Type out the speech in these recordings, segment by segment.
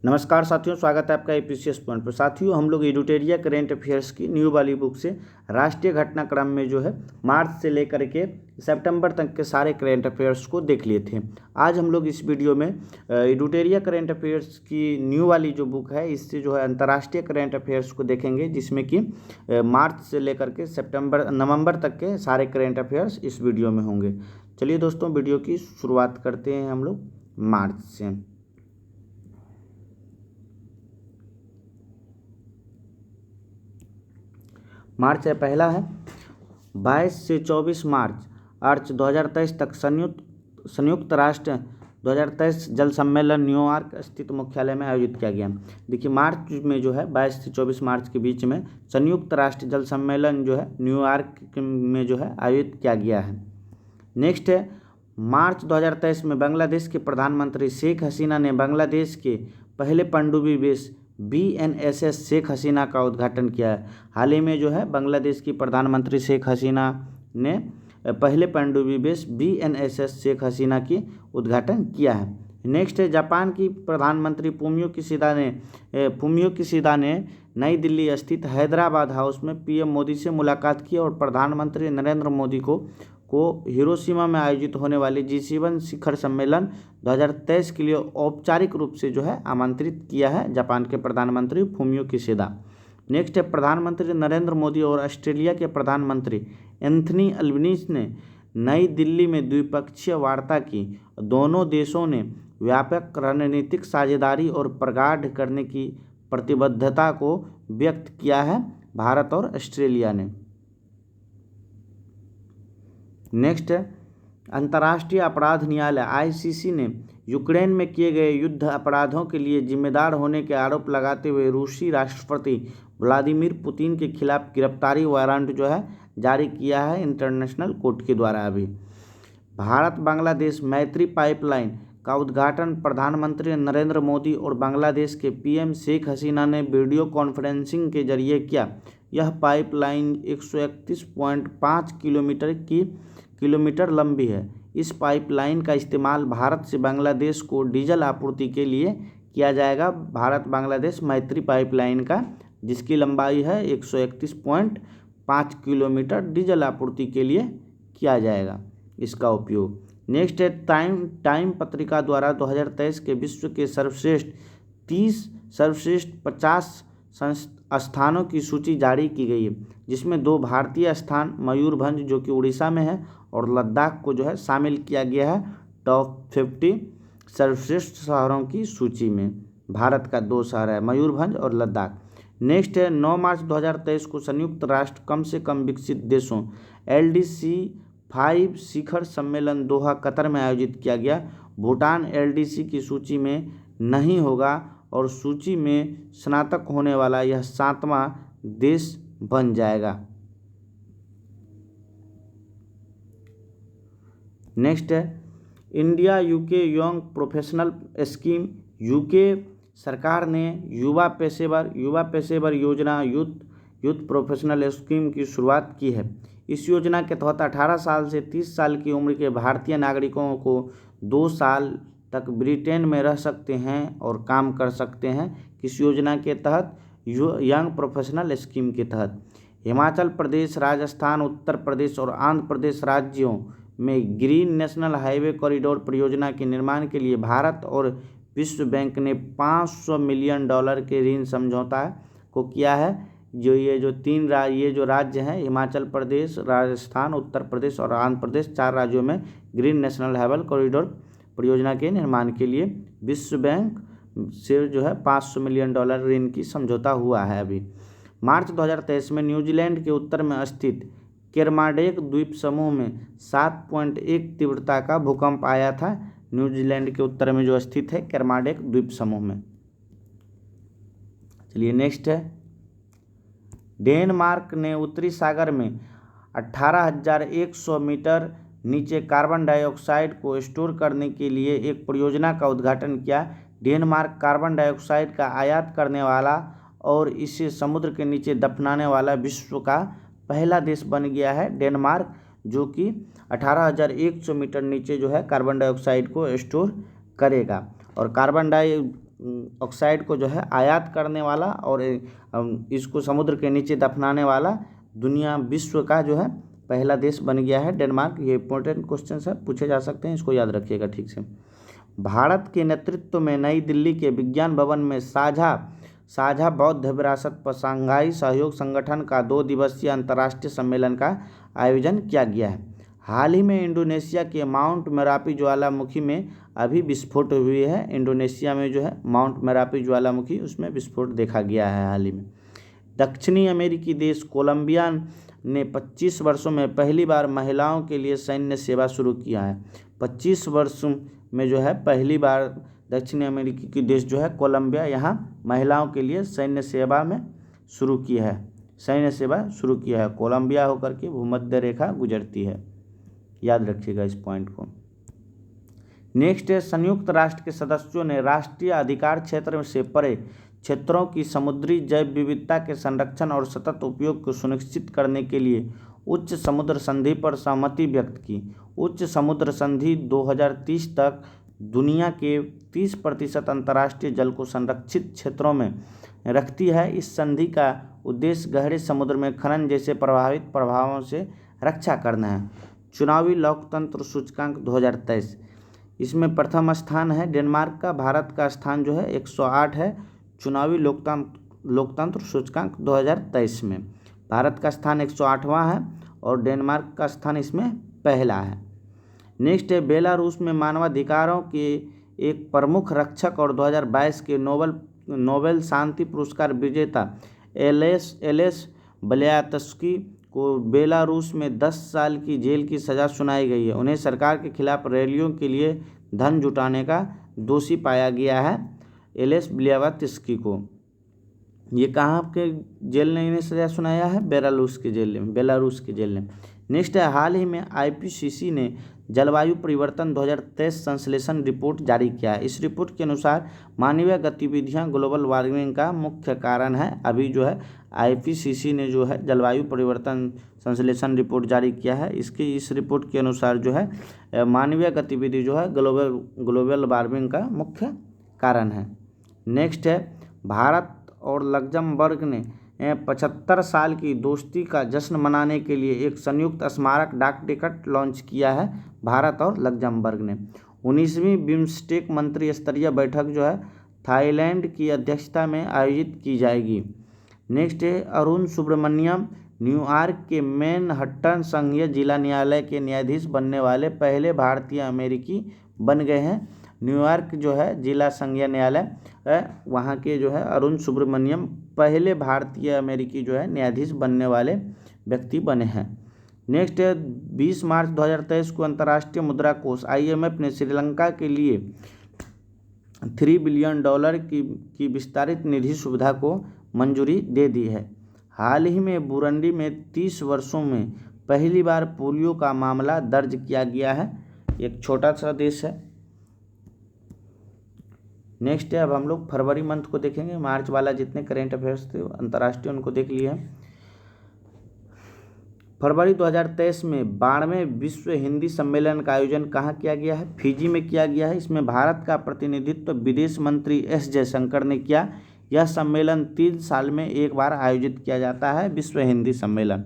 नमस्कार साथियों, स्वागत है आपका एपीसीएस पॉइंट पर। साथियों, हम लोग एडुटेरिया करेंट अफेयर्स की न्यू वाली बुक से राष्ट्रीय घटनाक्रम में जो है मार्च से लेकर के सितंबर तक के सारे करेंट अफेयर्स को देख लिए थे। आज हम लोग इस वीडियो में एडुटेरिया करेंट अफेयर्स की न्यू वाली जो बुक है इससे जो है अंतर्राष्ट्रीय करेंट अफेयर्स को देखेंगे, जिसमें कि मार्च से लेकर के नवंबर तक के सारे करेंट अफेयर्स इस वीडियो में होंगे। चलिए दोस्तों, वीडियो की शुरुआत करते हैं हम लोग मार्च से। मार्च है पहला है 22 से 24 मार्च 2023 तक संयुक्त राष्ट्र 2023 जल सम्मेलन न्यूयॉर्क स्थित मुख्यालय में आयोजित किया गया। देखिए, मार्च में जो है 22 से 24 मार्च के बीच में संयुक्त राष्ट्र जल सम्मेलन जो है न्यूयॉर्क में जो है आयोजित किया गया है। नेक्स्ट है मार्च 2023 में बांग्लादेश के प्रधानमंत्री शेख हसीना ने बांग्लादेश के पहले पनडुब्बी बेस BNSS शेख हसीना का उद्घाटन किया है। हाल ही में जो है बांग्लादेश की प्रधानमंत्री शेख हसीना ने पहले पनडुब्बी बेस BNSS शेख हसीना की उद्घाटन किया है। नेक्स्ट है जापान की प्रधानमंत्री फुमियो किशिदा ने नई दिल्ली स्थित हैदराबाद हाउस में PM मोदी से मुलाकात की और प्रधानमंत्री नरेंद्र मोदी को हिरोशिमा में आयोजित होने वाले G7 शिखर सम्मेलन 2023 के लिए औपचारिक रूप से जो है आमंत्रित किया है जापान के प्रधानमंत्री फुमियो किशिदा। नेक्स्ट है प्रधानमंत्री नरेंद्र मोदी और ऑस्ट्रेलिया के प्रधानमंत्री एंथनी अल्बनीज ने नई दिल्ली में द्विपक्षीय वार्ता की। दोनों देशों ने व्यापक रणनीतिक साझेदारी और प्रगाढ़ करने की प्रतिबद्धता को व्यक्त किया है, भारत और ऑस्ट्रेलिया ने। नेक्स्ट है अंतर्राष्ट्रीय अपराध न्यायालय ICC ने यूक्रेन में किए गए युद्ध अपराधों के लिए जिम्मेदार होने के आरोप लगाते हुए रूसी राष्ट्रपति व्लादिमीर पुतिन के खिलाफ गिरफ्तारी वारंट जो है जारी किया है इंटरनेशनल कोर्ट के द्वारा। अभी भारत बांग्लादेश मैत्री पाइपलाइन का उद्घाटन प्रधानमंत्री नरेंद्र मोदी और बांग्लादेश के PM शेख हसीना ने वीडियो कॉन्फ्रेंसिंग के जरिए किया। यह पाइपलाइन 131.5 किलोमीटर लंबी है। इस पाइपलाइन का इस्तेमाल भारत से बांग्लादेश को डीजल आपूर्ति के लिए किया जाएगा। भारत बांग्लादेश मैत्री पाइपलाइन का, जिसकी लंबाई है 131.5 किलोमीटर, डीजल आपूर्ति के लिए किया जाएगा इसका उपयोग। नेक्स्ट है टाइम पत्रिका द्वारा 2023 के विश्व के सर्वश्रेष्ठ 50 स्थानों की सूची जारी की गई है, जिसमें 2 भारतीय स्थान मयूरभंज जो कि उड़ीसा में है और लद्दाख को जो है शामिल किया गया है टॉप 50 सर्वश्रेष्ठ शहरों की सूची में। भारत का 2 शहर है, मयूरभंज और लद्दाख। नेक्स्ट है 9 मार्च 2023 को संयुक्त राष्ट्र कम से कम विकसित देशों LDC 5 शिखर सम्मेलन दोहा कतर में आयोजित किया गया। भूटान LDC की सूची में नहीं होगा और सूची में स्नातक होने वाला यह 7वां देश बन जाएगा। नेक्स्ट है India UK young professional scheme. UK सरकार ने युवा पेशेवर योजना यूथ प्रोफेशनल स्कीम की शुरुआत की है। इस योजना के तहत 18 साल से 30 साल की उम्र के भारतीय नागरिकों को 2 साल तक ब्रिटेन में रह सकते हैं और काम कर सकते हैं। इस योजना के तहत यंग प्रोफेशनल स्कीम के तहत हिमाचल प्रदेश, राजस्थान, उत्तर प्रदेश और आंध्र प्रदेश राज्यों में ग्रीन नेशनल हाईवे कॉरिडोर परियोजना के निर्माण के लिए भारत और विश्व बैंक ने $500 मिलियन के ऋण समझौता को किया है। ये जो राज्य हैं हिमाचल प्रदेश, राजस्थान, उत्तर प्रदेश और आंध्र प्रदेश, 4 राज्यों में ग्रीन नेशनल हाईवे कॉरिडोर परियोजना के निर्माण के लिए विश्व बैंक से जो है $500 मिलियन ऋण की समझौता हुआ है। अभी मार्च 2023 में न्यूजीलैंड के उत्तर में स्थित केरमाडेक द्वीप समूह में 7.1 तीव्रता का भूकंप आया था। न्यूजीलैंड के उत्तर में जो स्थित है केरमाडेक द्वीप समूह में। चलिए नेक्स्ट है डेनमार्क ने उत्तरी सागर में 18,100 मीटर नीचे कार्बन डाइऑक्साइड को स्टोर करने के लिए एक परियोजना का उद्घाटन किया। डेनमार्क कार्बन डाइऑक्साइड का आयात करने वाला और इसे समुद्र के नीचे दफनाने वाला विश्व का पहला देश बन गया है। डेनमार्क जो कि 18,100 मीटर नीचे जो है कार्बन डाइऑक्साइड को स्टोर करेगा। और कार्बन ऑक्साइड को जो है आयात करने वाला और इसको समुद्र के नीचे दफनाने वाला विश्व का जो है पहला देश बन गया है डेनमार्क। ये इंपॉर्टेंट क्वेश्चन है, पूछे जा सकते हैं, इसको याद रखिएगा ठीक से। भारत के नेतृत्व में नई दिल्ली के विज्ञान भवन में साझा बौद्ध विरासत पर शंघाई सहयोग संगठन का 2 दिवसीय अंतर्राष्ट्रीय सम्मेलन का आयोजन किया गया है। हाल ही में इंडोनेशिया के माउंट मेरापी ज्वालामुखी में अभी विस्फोट हुई है। इंडोनेशिया में जो है माउंट मेरापी ज्वालामुखी, उसमें विस्फोट देखा गया है हाल ही में। दक्षिणी अमेरिकी देश कोलंबिया ने 25 वर्षों में पहली बार महिलाओं के लिए सैन्य सेवा शुरू किया है। 25 वर्षों में जो है पहली बार दक्षिणी अमेरिकी की देश जो है कोलंबिया यहाँ महिलाओं के लिए सैन्य सेवा शुरू किया है। कोलंबिया होकर के भूमध्य रेखा गुजरती है, याद रखिएगा इस पॉइंट को। नेक्स्ट है, संयुक्त राष्ट्र के सदस्यों ने राष्ट्रीय अधिकार क्षेत्र से परे क्षेत्रों की समुद्री जैव विविधता के संरक्षण और सतत उपयोग को सुनिश्चित करने के लिए उच्च समुद्र संधि पर सहमति व्यक्त की। उच्च समुद्र संधि 2030 तक दुनिया के 30% अंतर्राष्ट्रीय जल को संरक्षित क्षेत्रों में रखती है। इस संधि का उद्देश्य गहरे समुद्र में खनन जैसे प्रभावित प्रभावों से रक्षा करना है। चुनावी लोकतंत्र सूचकांक 2023, इसमें प्रथम स्थान है डेनमार्क का। भारत का स्थान जो है 108 है। चुनावी लोकतंत्र सूचकांक 2023 में भारत का स्थान 108वां है और डेनमार्क का स्थान इसमें पहला है। नेक्स्ट है, बेलारूस में मानवाधिकारों के एक प्रमुख रक्षक और 2022 के नोबेल शांति पुरस्कार विजेता एलेस ब्ल्यात्स्की को बेलारूस में 10 साल की जेल की सज़ा सुनाई गई है। उन्हें सरकार के खिलाफ रैलियों के लिए धन जुटाने का दोषी पाया गया है। एलेस ब्ल्यात्स्की को ये कहाँ के जेल ने इन्हें सज़ा सुनाया है? बेलारूस के जेल में। नेक्स्ट है, हाल ही में IPCC ने जलवायु परिवर्तन 2023 संश्लेषण रिपोर्ट जारी किया है। इस रिपोर्ट के अनुसार मानवीय गतिविधियां ग्लोबल वार्मिंग का मुख्य कारण है। अभी जो है IPCC ने जो है जलवायु परिवर्तन संश्लेषण रिपोर्ट जारी किया है। इस रिपोर्ट के अनुसार जो है मानवीय गतिविधि जो है ग्लोबल वार्मिंग का मुख्य कारण है। नेक्स्ट है, भारत और लग्जमबर्ग ने 75 साल की दोस्ती का जश्न मनाने के लिए एक संयुक्त स्मारक डाक टिकट लॉन्च किया है भारत और लग्जमबर्ग ने। 19वीं बिम्स्टेक मंत्री स्तरीय बैठक जो है थाईलैंड की अध्यक्षता में आयोजित की जाएगी। नेक्स्ट है, अरुण सुब्रमण्यम न्यूयॉर्क के मैनहट्टन संघीय जिला न्यायालय के न्यायाधीश बनने वाले पहले भारतीय अमेरिकी बन गए हैं। न्यूयॉर्क जो है जिला संघीय न्यायालय वहाँ के जो है अरुण सुब्रमण्यम पहले भारतीय अमेरिकी जो है न्यायाधीश बनने वाले व्यक्ति बने हैं। नेक्स्ट है, 20 मार्च 2023 को अंतर्राष्ट्रीय मुद्रा कोष IMF ने श्रीलंका के लिए $3 बिलियन की विस्तारित निधि सुविधा को मंजूरी दे दी है। हाल ही में बुरुंडी में 30 वर्षों में पहली बार पोलियो का मामला दर्ज किया गया है। एक छोटा सा देश है। नेक्स्ट है, अब हम लोग फरवरी मंथ को देखेंगे। मार्च वाला जितने करेंट अफेयर्स थे अंतर्राष्ट्रीय उनको देख लिए हैं। फरवरी 2023 में 92वें विश्व हिंदी सम्मेलन का आयोजन कहाँ किया गया है? फिजी में किया गया है। इसमें भारत का प्रतिनिधित्व विदेश मंत्री S जयशंकर ने किया। यह सम्मेलन 3 साल में एक बार आयोजित किया जाता है, विश्व हिंदी सम्मेलन।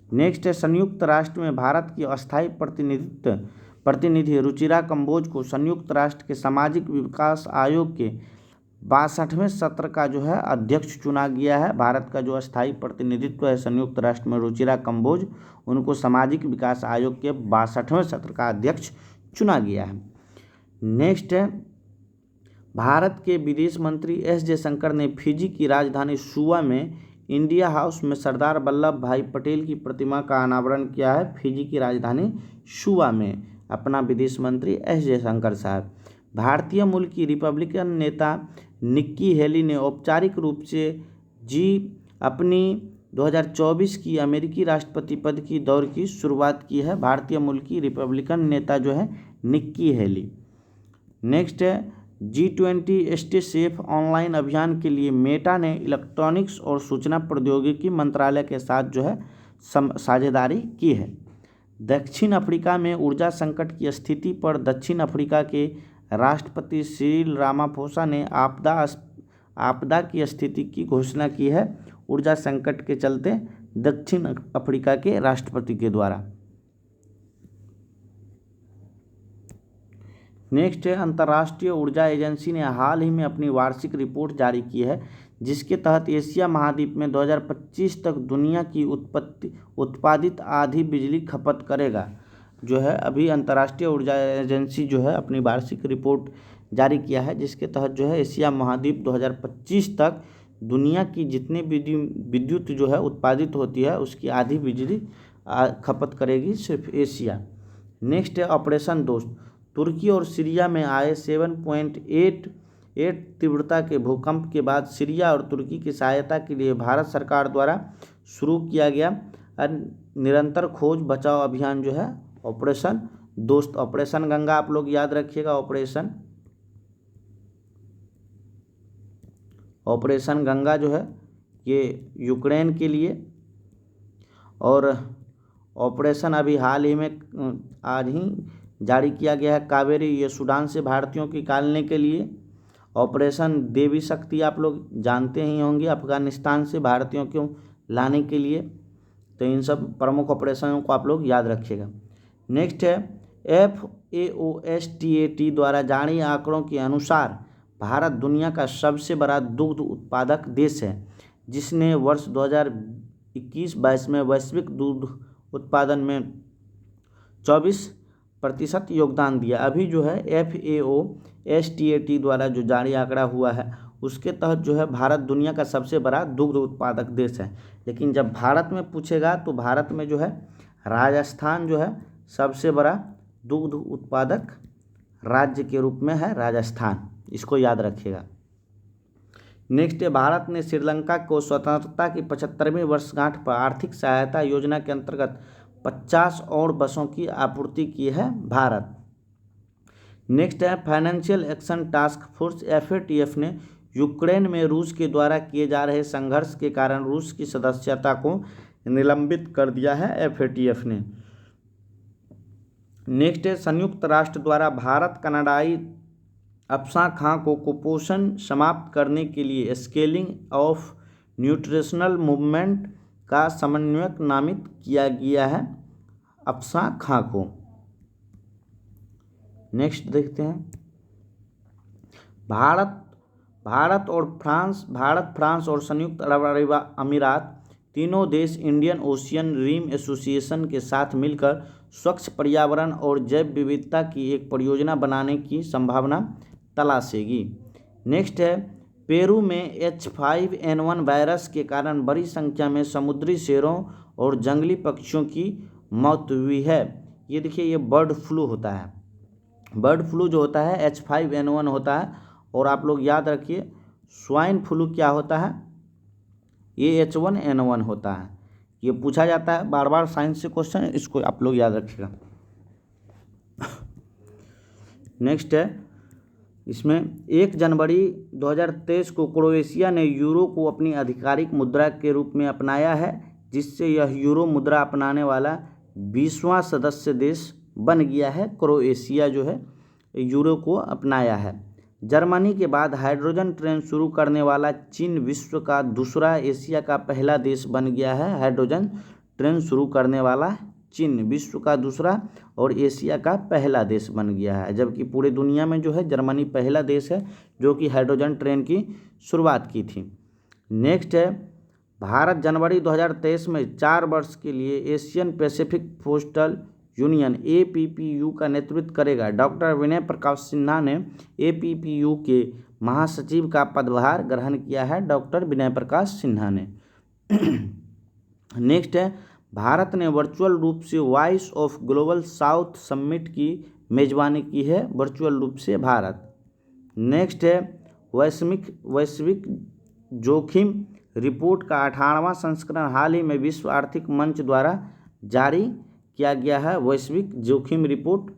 नेक्स्ट है, संयुक्त राष्ट्र में भारत की अस्थायी प्रतिनिधि रुचिरा कंबोज को संयुक्त राष्ट्र के सामाजिक विकास आयोग के 62वें सत्र का जो है अध्यक्ष चुना गया है। भारत का जो अस्थायी प्रतिनिधित्व है संयुक्त राष्ट्र में रुचिरा कंबोज, उनको सामाजिक विकास आयोग के 62वें सत्र का अध्यक्ष चुना गया है। नेक्स्ट है, भारत के विदेश मंत्री S जयशंकर ने फिजी की राजधानी सुवा में इंडिया हाउस में सरदार वल्लभ भाई पटेल की प्रतिमा का अनावरण किया है। फिजी की राजधानी सुवा में अपना विदेश मंत्री S जयशंकर साहब। भारतीय मूल की रिपब्लिकन नेता निक्की हेली ने औपचारिक रूप से अपनी 2024 की अमेरिकी राष्ट्रपति पद की दौर की शुरुआत की है। भारतीय मूल की रिपब्लिकन नेता जो है निक्की हेली। नेक्स्ट है, G20 स्टे सेफ ऑनलाइन अभियान के लिए मेटा ने इलेक्ट्रॉनिक्स और सूचना प्रौद्योगिकी मंत्रालय के साथ जो है साझेदारी की है। दक्षिण अफ्रीका में ऊर्जा संकट की स्थिति पर दक्षिण अफ्रीका के राष्ट्रपति सिरिल रामाफोसा ने आपदा की स्थिति की घोषणा की है ऊर्जा संकट के चलते दक्षिण अफ्रीका के राष्ट्रपति के द्वारा। नेक्स्ट है, अंतर्राष्ट्रीय ऊर्जा एजेंसी ने हाल ही में अपनी वार्षिक रिपोर्ट जारी की है जिसके तहत एशिया महाद्वीप में 2025 तक दुनिया की उत्पादित आधी बिजली खपत करेगा। जो है अभी अंतर्राष्ट्रीय ऊर्जा एजेंसी जो है अपनी वार्षिक रिपोर्ट जारी किया है जिसके तहत जो है एशिया महाद्वीप 2025 तक दुनिया की जितनी विद्युत जो है उत्पादित होती है उसकी आधी बिजली खपत करेगी सिर्फ एशिया। नेक्स्ट है ऑपरेशन दोस्त। तुर्की और सीरिया में आए 7.8 तीव्रता के भूकंप के बाद सीरिया और तुर्की की सहायता के लिए भारत सरकार द्वारा शुरू किया गया निरंतर खोज बचाव अभियान जो है ऑपरेशन दोस्त। ऑपरेशन गंगा आप लोग याद रखिएगा, ऑपरेशन गंगा जो है ये यूक्रेन के लिए, और ऑपरेशन अभी हाल ही में आज ही जारी किया गया है कावेरी, ये सूडान से भारतीयों की निकालने के लिए। ऑपरेशन देवी शक्ति आप लोग जानते ही होंगे, अफगानिस्तान से भारतीयों को लाने के लिए। तो इन सब प्रमुख ऑपरेशनों को आप लोग याद रखिएगा। नेक्स्ट है FAO द्वारा जारी आंकड़ों के अनुसार भारत दुनिया का सबसे बड़ा दुग्ध उत्पादक देश है जिसने वर्ष 2021-22 में वैश्विक दुग्ध उत्पादन में 24% योगदान दिया। अभी जो है FAO द्वारा जो जारी आंकड़ा हुआ है उसके तहत जो है भारत दुनिया का सबसे बड़ा दुग्ध उत्पादक देश है। लेकिन जब भारत में पूछेगा तो भारत में जो है राजस्थान जो है सबसे बड़ा दुग्ध उत्पादक राज्य के रूप में है राजस्थान, इसको याद रखिएगा। नेक्स्ट है, भारत ने श्रीलंका को स्वतंत्रता की 75वीं वर्षगांठ पर आर्थिक सहायता योजना के अंतर्गत 50 और बसों की आपूर्ति की है भारत। नेक्स्ट है, financial action task force FATF ने यूक्रेन में रूस के द्वारा किए जा रहे संघर्ष के कारण रूस की सदस्यता को निलंबित कर दिया है FATF ने। नेक्स्ट है, संयुक्त राष्ट्र द्वारा भारत कनाडाई अफसा खां को कुपोषण समाप्त करने के लिए स्केलिंग ऑफ न्यूट्रिशनल मूवमेंट का समन्वयक नामित किया गया है अफसा खां को। नेक्स्ट देखते हैं, भारत फ्रांस और संयुक्त अरब अमीरात तीनों देश इंडियन ओशियन रिम एसोसिएशन के साथ मिलकर स्वच्छ पर्यावरण और जैव विविधता की एक परियोजना बनाने की संभावना तलाशेगी। नेक्स्ट है, पेरू में H5N1 वायरस के कारण बड़ी संख्या में समुद्री शेरों और जंगली पक्षियों की मौत हुई है। ये देखिए, ये बर्ड फ्लू होता है। बर्ड फ्लू जो होता है H5N1 होता है, और आप लोग याद रखिए स्वाइन फ्लू क्या होता है, ये H1N1 होता है। ये पूछा जाता है बार बार साइंस से क्वेश्चन, इसको आप लोग याद रखिएगा। नेक्स्ट है, इसमें 1 जनवरी 2023 को क्रोएशिया ने यूरो को अपनी आधिकारिक मुद्रा के रूप में अपनाया है जिससे यह यूरो मुद्रा अपनाने वाला 20वां सदस्य देश बन गया है। क्रोएशिया जो है यूरो को अपनाया है। जर्मनी के बाद हाइड्रोजन ट्रेन शुरू करने वाला चीन विश्व का दूसरा, एशिया का पहला देश बन गया है। हाइड्रोजन ट्रेन शुरू करने वाला चीन विश्व का दूसरा और एशिया का पहला देश बन गया है, जबकि पूरे दुनिया में जो है जर्मनी पहला देश है जो कि हाइड्रोजन ट्रेन की शुरुआत की थी। नेक्स्ट है, भारत जनवरी 2023 में 4 वर्ष के लिए Asian Pacific postal union APPU का नेतृत्व करेगा। डॉक्टर विनय प्रकाश सिन्हा ने APPU के महासचिव का पदभार ग्रहण किया है। डॉक्टर विनय प्रकाश सिन्हा ने। नेक्स्ट है, भारत ने वर्चुअल रूप से voice of global south summit की मेजबानी की है, वर्चुअल रूप से भारत। नेक्स्ट है, वैश्विक जोखिम रिपोर्ट का 18वां संस्करण हाल ही में विश्व आर्थिक मंच द्वारा जारी किया गया है। वैश्विक जोखिम रिपोर्ट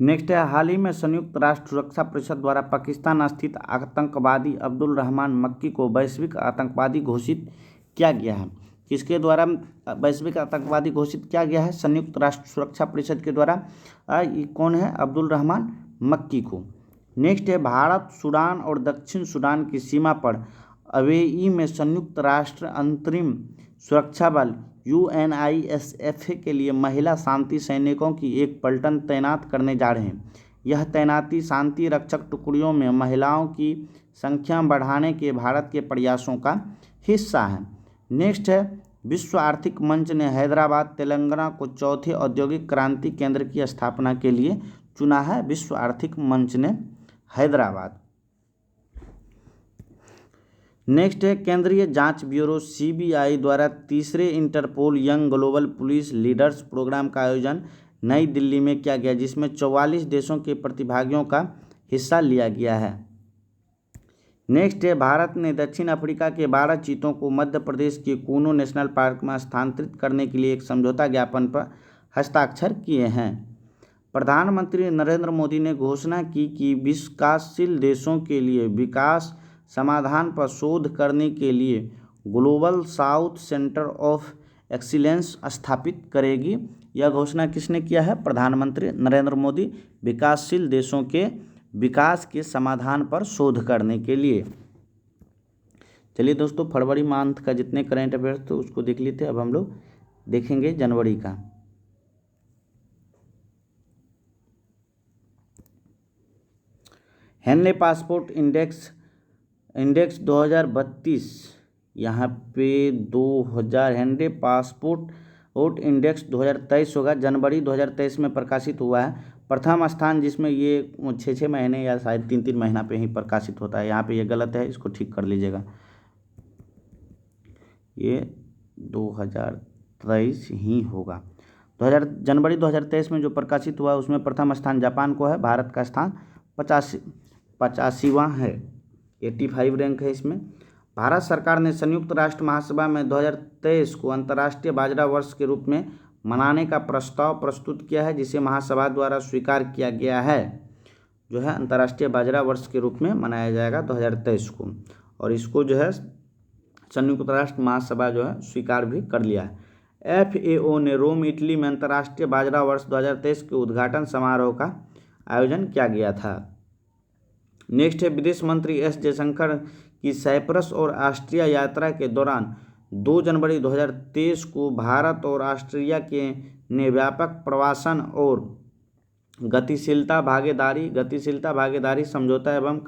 नेक्स्ट है, हाल ही में संयुक्त राष्ट्र सुरक्षा परिषद द्वारा पाकिस्तान स्थित आतंकवादी अब्दुल रहमान मक्की को वैश्विक आतंकवादी घोषित किया गया है। किसके द्वारा वैश्विक आतंकवादी घोषित किया गया है? संयुक्त राष्ट्र सुरक्षा परिषद के द्वारा। ये कौन है? अब्दुल रहमान मक्की को। नेक्स्ट है, भारत, सूडान और दक्षिण सूडान की सीमा पर अवेई में संयुक्त राष्ट्र अंतरिम सुरक्षा बल UNISF के लिए महिला शांति सैनिकों की एक पलटन तैनात करने जा रहे हैं। यह तैनाती शांति रक्षक टुकड़ियों में महिलाओं की संख्या बढ़ाने के भारत के प्रयासों का हिस्सा है। नेक्स्ट है, विश्व आर्थिक मंच ने हैदराबाद, तेलंगाना को चौथे औद्योगिक क्रांति केंद्र की स्थापना के लिए चुना है। विश्व आर्थिक मंच ने हैदराबाद। नेक्स्ट है, केंद्रीय जांच ब्यूरो CBI द्वारा तीसरे Interpol young global police leaders programme का आयोजन नई दिल्ली में किया गया, जिसमें 44 देशों के प्रतिभागियों का हिस्सा लिया गया है। नेक्स्ट है, भारत ने दक्षिण अफ्रीका के 12 चीतों को मध्य प्रदेश के कूनो नेशनल पार्क में स्थानांतरित करने के लिए एक समझौता ज्ञापन पर हस्ताक्षर किए हैं। प्रधानमंत्री नरेंद्र मोदी ने घोषणा की कि विकासशील देशों के लिए विकास समाधान पर शोध करने के लिए global south centre of excellence स्थापित करेगी। यह घोषणा किसने किया है? प्रधानमंत्री नरेंद्र मोदी, विकासशील देशों के विकास के समाधान पर शोध करने के लिए। चलिए दोस्तों, फरवरी मंथ का जितने करेंट अफेयर्स थे उसको देख लेते। अब हम लोग देखेंगे जनवरी का। हेनले पासपोर्ट इंडेक्स 2032, यहाँ पे 2000 हेनले पासपोर्ट इंडेक्स 2023 होगा, जनवरी 2023 में प्रकाशित हुआ है। प्रथम स्थान जिसमें ये 6 महीने या शायद 3 महीना पे ही प्रकाशित होता है। यहाँ पे ये गलत है, इसको ठीक कर लीजिएगा। ये 2023 ही होगा। जनवरी 2023 में जो प्रकाशित हुआ उसमें प्रथम स्थान जापान को है। भारत का स्थान 85वां है, 85 रैंक है इसमें। भारत सरकार ने संयुक्त राष्ट्र महासभा में 2023 को अंतर्राष्ट्रीय बाजरा वर्ष के रूप में मनाने का प्रस्ताव प्रस्तुत किया है, जिसे महासभा द्वारा स्वीकार किया गया है। जो है अंतर्राष्ट्रीय बाजरा वर्ष के रूप में मनाया जाएगा 2023 को, और इसको जो है संयुक्त राष्ट्र महासभा जो है स्वीकार भी कर लिया है। FAO ने रोम, इटली में अंतर्राष्ट्रीय बाजरा वर्ष 2023 के उद्घाटन समारोह का आयोजन किया गया था। नेक्स्ट है, विदेश मंत्री S जयशंकर की साइप्रस और ऑस्ट्रिया यात्रा के दौरान 2 जनवरी 2023 को भारत और ऑस्ट्रिया ने व्यापक प्रवासन और गतिशीलता भागीदारी समझौता एवं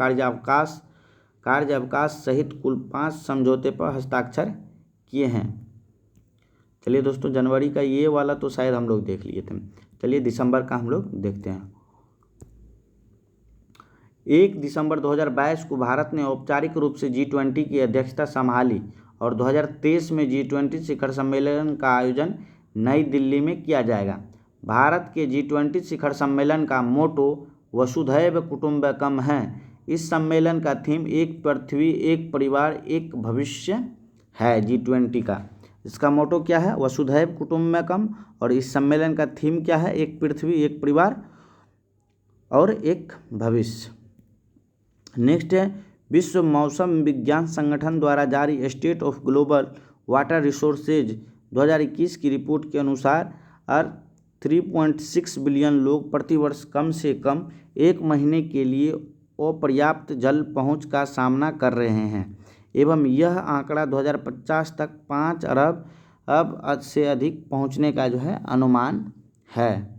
कार्यावकाश सहित कुल 5 समझौते पर हस्ताक्षर किए हैं। चलिए दोस्तों, जनवरी का ये वाला तो शायद हम लोग देख लिए थे। चलिए दिसंबर का हम लोग देखते हैं। 1 दिसंबर 2022 को भारत ने औपचारिक रूप से G20 की अध्यक्षता संभाली और 2023 में G20 शिखर सम्मेलन का आयोजन नई दिल्ली में किया जाएगा। भारत के G20 शिखर सम्मेलन का मोटो वसुधैव कुटुंबकम है। इस सम्मेलन का थीम एक पृथ्वी, एक परिवार, एक भविष्य है। G20 का इसका मोटो क्या है? वसुधैव कुटुंबकम। और इस सम्मेलन का थीम क्या है? एक पृथ्वी, एक परिवार और एक भविष्य। नेक्स्ट है, विश्व मौसम विज्ञान संगठन द्वारा जारी state of global water resources 2021 की रिपोर्ट के अनुसार 3.6 बिलियन लोग प्रतिवर्ष कम से कम 1 महीने के लिए अपर्याप्त जल पहुंच का सामना कर रहे हैं, एवं यह आंकड़ा 2050 तक 5 अरब से अधिक पहुंचने का जो है अनुमान है।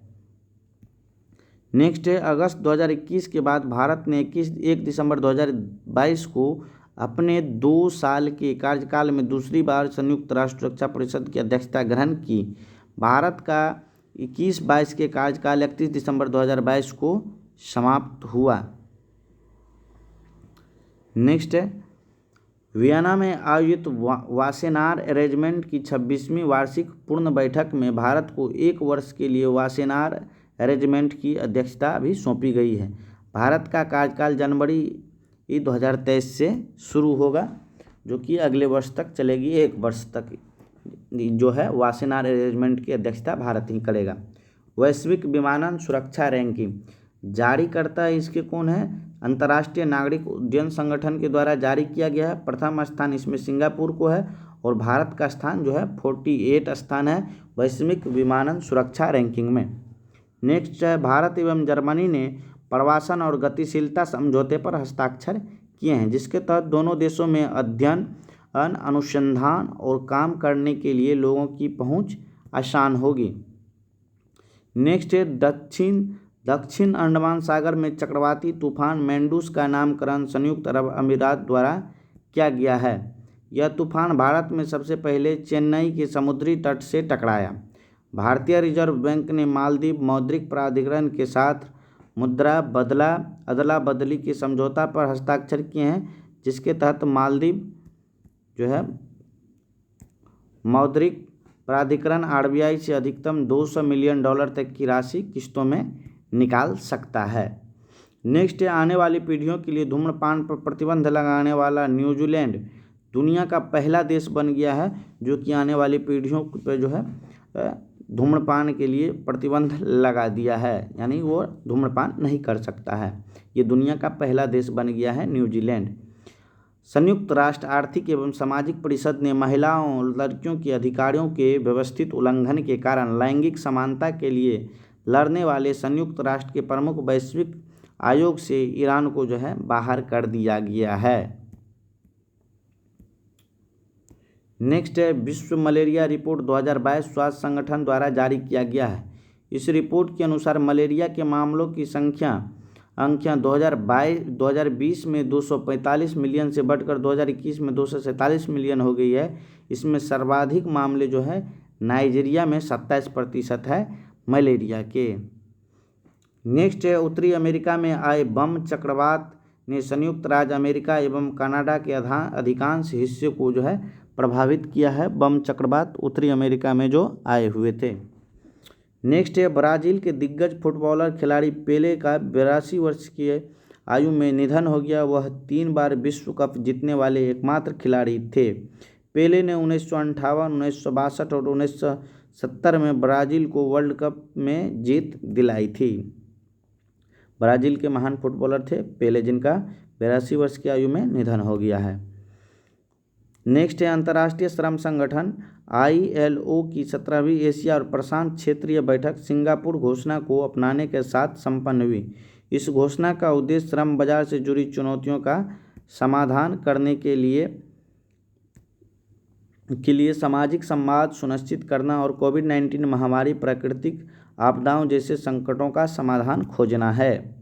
नेक्स्ट है, अगस्त 2021 के बाद भारत ने 1 दिसंबर 2022 को अपने 2 साल के कार्यकाल में दूसरी बार संयुक्त राष्ट्र सुरक्षा परिषद की अध्यक्षता ग्रहण की। भारत का 21-22 के कार्यकाल 31 दिसंबर 2022 को समाप्त हुआ। नेक्स्ट है, वियना में आयोजित वासेनार अरेंजमेंट की 26वीं वार्षिक पूर्ण बैठक में भारत को 1 वर्ष के लिए वासेनार अरेंजमेंट की अध्यक्षता भी सौंपी गई है। भारत का कार्यकाल जनवरी 2023 से शुरू होगा, जो कि अगले वर्ष तक चलेगी। 1 वर्ष तक जो है वासेनार अरेंजमेंट की अध्यक्षता भारत ही करेगा। वैश्विक विमानन सुरक्षा रैंकिंग जारी करता है, इसके कौन है? अंतर्राष्ट्रीय नागरिक उड्डयन संगठन के द्वारा जारी किया गया है। प्रथम स्थान इसमें सिंगापुर को है और भारत का स्थान जो है 48 स्थान है वैश्विक विमानन सुरक्षा रैंकिंग में। नेक्स्ट है, भारत एवं जर्मनी ने प्रवासन और गतिशीलता समझौते पर हस्ताक्षर किए हैं, जिसके तहत दोनों देशों में अध्ययन, अनुसंधान और काम करने के लिए लोगों की पहुंच आसान होगी। नेक्स्ट है, दक्षिण अंडमान सागर में चक्रवाती तूफान मेंडूस का नामकरण संयुक्त अरब अमीरात द्वारा किया गया है। यह तूफान भारत में सबसे पहले चेन्नई के समुद्री तट से टकराया। भारतीय रिजर्व बैंक ने मालदीव मौद्रिक प्राधिकरण के साथ मुद्रा अदला बदली के समझौता पर हस्ताक्षर किए हैं, जिसके तहत मालदीव जो है मौद्रिक प्राधिकरण RBI से अधिकतम $200 मिलियन तक की राशि किस्तों में निकाल सकता है। नेक्स्ट है, आने वाली पीढ़ियों के लिए धूम्रपान पर प्रतिबंध लगाने वाला न्यूजीलैंड दुनिया का पहला देश बन गया है जो कि आने वाली पीढ़ियों पर जो है धूम्रपान के लिए प्रतिबंध लगा दिया है, यानी वो धूम्रपान नहीं कर सकता है। ये दुनिया का पहला देश बन गया है न्यूजीलैंड। संयुक्त राष्ट्र आर्थिक एवं सामाजिक परिषद ने महिलाओं और लड़कियों के अधिकारों के व्यवस्थित उल्लंघन के कारण लैंगिक समानता के लिए लड़ने वाले संयुक्त राष्ट्र के प्रमुख वैश्विक आयोग से ईरान को जो है बाहर कर दिया गया है। नेक्स्ट है, विश्व मलेरिया रिपोर्ट 2022 स्वास्थ्य संगठन द्वारा जारी किया गया है। इस रिपोर्ट के अनुसार मलेरिया के मामलों की संख्या 2020 में 245 मिलियन से बढ़कर 2021 में 247 मिलियन हो गई है। इसमें सर्वाधिक मामले जो है नाइजीरिया में 27% है मलेरिया के। नेक्स्ट है, उत्तरी अमेरिका में आए बम चक्रवात ने संयुक्त राज्य अमेरिका एवं कनाडा के अधिकांश हिस्से को जो है प्रभावित किया है। बम चक्रवात उत्तरी अमेरिका में जो आए हुए थे। नेक्स्ट है, ब्राज़ील के दिग्गज फुटबॉलर खिलाड़ी पेले का 82 वर्ष की आयु में निधन हो गया। वह 3 बार विश्व कप जीतने वाले एकमात्र खिलाड़ी थे। पेले ने 1958, 1962 और 1970 में ब्राज़ील को वर्ल्ड कप में जीत दिलाई थी। ब्राज़ील के महान फुटबॉलर थे पेले, जिनका 82 वर्ष की आयु में निधन हो गया है। नेक्स्ट है, अंतर्राष्ट्रीय श्रम संगठन ILO की 17वीं एशिया और प्रशांत क्षेत्रीय बैठक सिंगापुर घोषणा को अपनाने के साथ संपन्न हुई। इस घोषणा का उद्देश्य श्रम बाजार से जुड़ी चुनौतियों का समाधान करने के लिए सामाजिक संवाद सुनिश्चित करना और कोविड-19 महामारी, प्राकृतिक आपदाओं जैसे संकटों का समाधान खोजना है।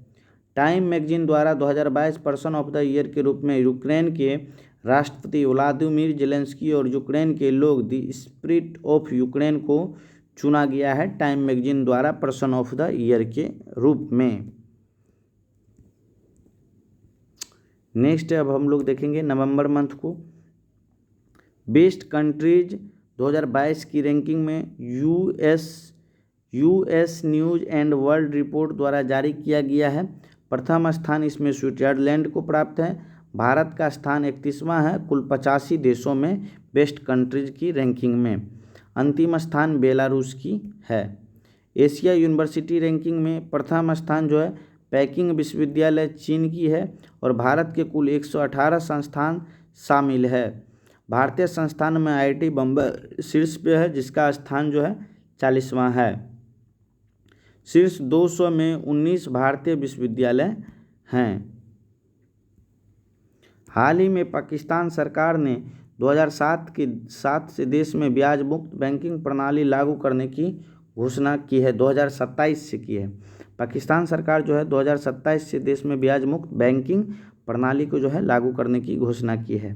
टाइम मैगजीन द्वारा 2022 पर्सन ऑफ द ईयर के रूप में यूक्रेन के राष्ट्रपति व्लादिमीर जेलेंस्की और यूक्रेन के लोग द स्पिरिट ऑफ यूक्रेन को चुना गया है टाइम मैगजीन द्वारा पर्सन ऑफ द ईयर के रूप में। नेक्स्ट अब हम लोग देखेंगे नवंबर मंथ को। बेस्ट कंट्रीज 2022 की रैंकिंग में US news and world report द्वारा जारी किया गया है। प्रथम स्थान इसमें स्विट्जरलैंड को प्राप्त है। भारत का स्थान 31वां है कुल 85 देशों में बेस्ट कंट्रीज की रैंकिंग में। अंतिम स्थान बेलारूस की है। एशिया यूनिवर्सिटी रैंकिंग में प्रथम स्थान जो है पेकिंग विश्वविद्यालय चीन की है और भारत के कुल 118 संस्थान शामिल है। भारतीय संस्थान में IIT बम्बई शीर्ष पे है, जिसका स्थान जो है 40वां है। शीर्ष 200 में 19 भारतीय विश्वविद्यालय हैं। हाल ही में पाकिस्तान सरकार ने 2007 से देश में ब्याज मुक्त बैंकिंग प्रणाली लागू करने की घोषणा की है। 2027 से की है। पाकिस्तान सरकार जो है 2027 से देश में ब्याज मुक्त बैंकिंग प्रणाली को जो है लागू करने की घोषणा की है।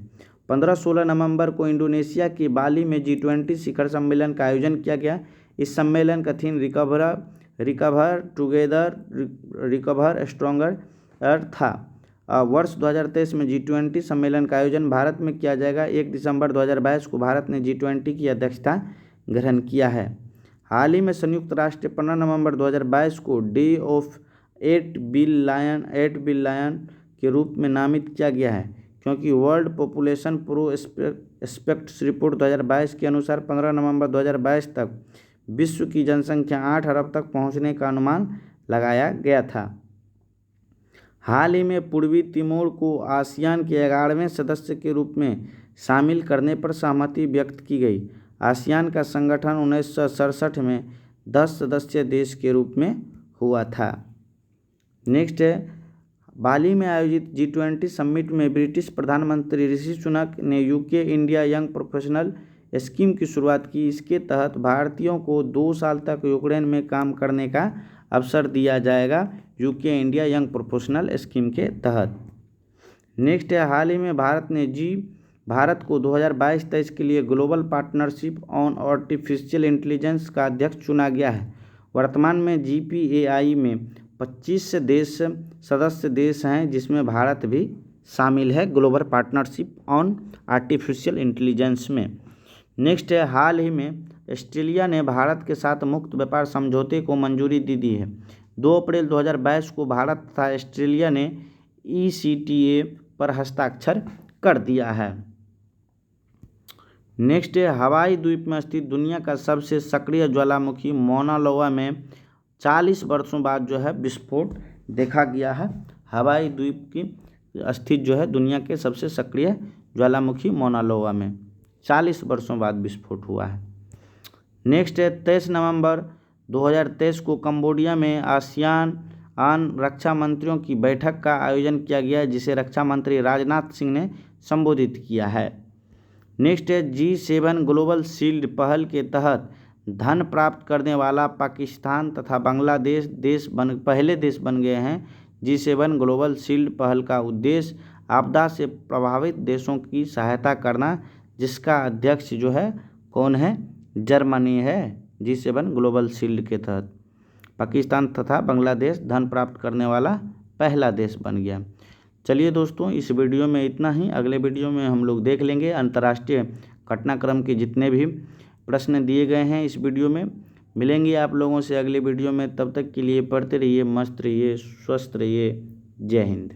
15-16 नवंबर को इंडोनेशिया के बाली में G20 शिखर सम्मेलन का आयोजन किया गया। इस सम्मेलन का theme recover together recover stronger था। वर्ष 2023 में G20 सम्मेलन का आयोजन भारत में किया जाएगा। 1 दिसंबर 2022 को भारत ने G20 की अध्यक्षता ग्रहण किया है। हाल ही में संयुक्त राष्ट्र 15 नवंबर 2022 को डे ऑफ 8 बिलियन के रूप में नामित किया गया है, क्योंकि वर्ल्ड पॉपुलेशन प्रोस्पेक्ट्स रिपोर्ट 2022 के अनुसार 15 नवंबर 2022 तक विश्व की जनसंख्या 8 अरब तक पहुंचने का अनुमान लगाया गया था। हाल ही में पूर्वी तिमोर को आसियान के 11वें सदस्य के रूप में शामिल करने पर सहमति व्यक्त की गई। आसियान का संगठन 1967 में 10 सदस्य देश के रूप में हुआ था। नेक्स्ट है, बाली में आयोजित G20 समिट में ब्रिटिश प्रधानमंत्री ऋषि सुनक ने UK India young professional scheme की शुरुआत की। इसके तहत भारतीयों को 2 साल तक यूक्रेन में काम करने का अवसर दिया जाएगा, UK India young professional scheme के तहत। नेक्स्ट है, हाल ही में भारत को 2022-23 के लिए global partnership on artificial intelligence का अध्यक्ष चुना गया है। वर्तमान में GPAI में 25 सदस्य देश हैं, जिसमें भारत भी शामिल है global partnership on artificial intelligence में। नेक्स्ट है, हाल ही में ऑस्ट्रेलिया ने भारत के साथ मुक्त व्यापार समझौते को मंजूरी दे दी है। 2 अप्रैल 2022 को भारत तथा ऑस्ट्रेलिया ने ECTA पर हस्ताक्षर कर दिया है। नेक्स्ट है, हवाई द्वीप में स्थित दुनिया का सबसे सक्रिय ज्वालामुखी मौना लोआ में 40 वर्षों बाद जो है विस्फोट देखा गया है। हवाई द्वीप की स्थित जो है दुनिया के सबसे सक्रिय ज्वालामुखी मौना लोआ में 40 वर्षों बाद विस्फोट हुआ है। नेक्स्ट है, 23 नवंबर 2023 को कंबोडिया में आसियान रक्षा मंत्रियों की बैठक का आयोजन किया गया है, जिसे रक्षा मंत्री राजनाथ सिंह ने संबोधित किया है। नेक्स्ट है, G7 ग्लोबल शील्ड पहल के तहत धन प्राप्त करने वाला पाकिस्तान तथा बांग्लादेश पहले देश बन गए हैं। G7 ग्लोबल शील्ड पहल का उद्देश्य आपदा से प्रभावित देशों की सहायता करना, जिसका अध्यक्ष जो है कौन है? जर्मनी है। G7 ग्लोबल शील्ड के तहत पाकिस्तान तथा बांग्लादेश धन प्राप्त करने वाला पहला देश बन गया। चलिए दोस्तों, इस वीडियो में इतना ही। अगले वीडियो में हम लोग देख लेंगे अंतर्राष्ट्रीय घटनाक्रम के जितने भी प्रश्न दिए गए हैं इस वीडियो में। मिलेंगे आप लोगों से अगले वीडियो में। तब तक के लिए पढ़ते रहिए, मस्त रहिए, स्वस्थ रहिए। जय हिंद।